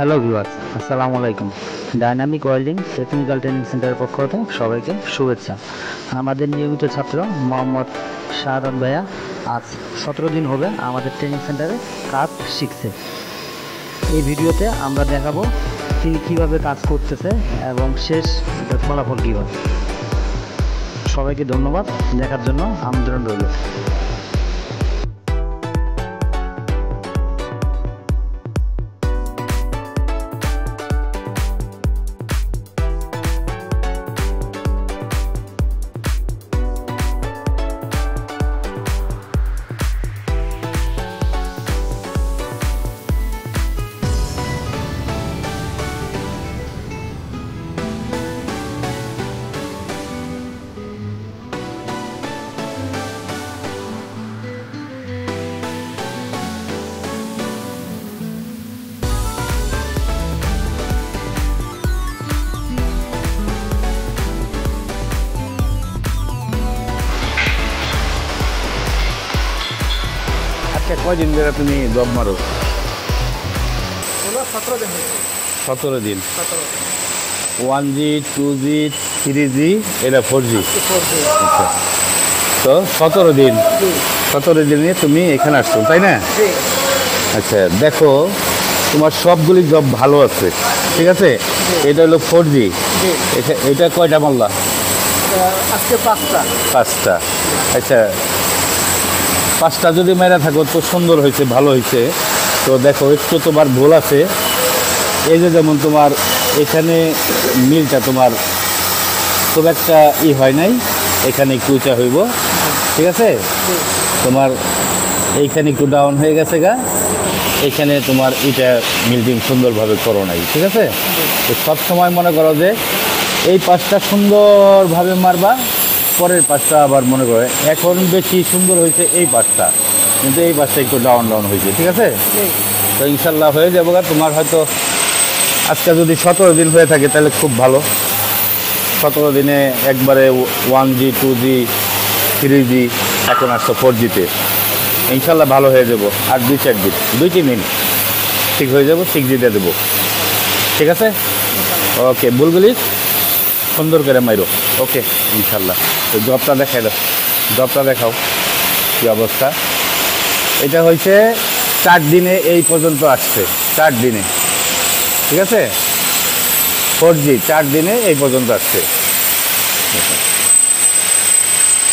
Hello viewers, আসসালামু আলাইকুম। Dynamic welding technical training সেন্টারের পক্ষ থেকে সবাইকে শুভেচ্ছা। আমাদের নিয়মিত ছাত্র মোহাম্মদ শাহাদাত ভাইয়া আজ 17 দিন হবে আমাদের ট্রেনিং সেন্টারে কাজ শিখছে। এই ভিডিওতে আমরা দেখাবো তিনি কীভাবে কাজ করতেছে এবং শেষ এটার ফলাফল কী হয়। সবাইকে ধন্যবাদ দেখার জন্য আমন্ত্রণ রইল। কয়দিন ধরে তুমি জব মারো? 17 17 দিন দিন। 1G 2G 3G এটা 4G। আচ্ছা, তো 17 দিনে তুমি এখানে আসছো তাই না? আচ্ছা, দেখো তোমার সবগুলি জব ভালো আছে, ঠিক আছে? এটা হলো 4G। এটা কয়টা মারলা? আজকে 5টা। আচ্ছা, 5টা যদি মেরা থাকো তো সুন্দর হয়েছে, ভালো হয়েছে। তো দেখো একটু তোমার ভুল আছে। এই যে যেমন তোমার এখানে মিলটা তোমার খুব একটা হয় নাই, এখানে একটু উঁচা হইব, ঠিক আছে? তোমার এইখানে একটু ডাউন হয়ে গেছে গা, এখানে তোমার এটা মিল্ডিং সুন্দরভাবে করো নাই, ঠিক আছে? তো সবসময় মনে করো যে এই 5টা সুন্দরভাবে মারবা, পরের 5টা আবার মনে করে এখন বেশি সুন্দর হয়েছে এই 5টা, কিন্তু এই 5টা একটু ডাউন হয়েছে, ঠিক আছে? তো ইনশাল্লাহ হয়ে যাবো। তোমার হয়তো আজকে যদি 17 দিন হয়ে থাকে তাহলে খুব ভালো। 17 দিনে একবারে 1G 2G 3G এখন আসতো 4Gতে, ইনশাল্লাহ ভালো হয়ে যাবো। আর 2-4 দিন 2-3 দিন ঠিক হয়ে যাবো, 6Gতে দেবো, ঠিক আছে? ওকে, বুলগুলি সুন্দর করে মাইরো। ওকে, ইনশাল্লাহ। তো জবটা দেখাই দাও, জবটা দেখাও কী অবস্থা। এটা হয়েছে 4 দিনে এই পর্যন্ত আসছে, 4 দিনে, ঠিক আছে? 4G 4 দিনে এই পর্যন্ত আসছে।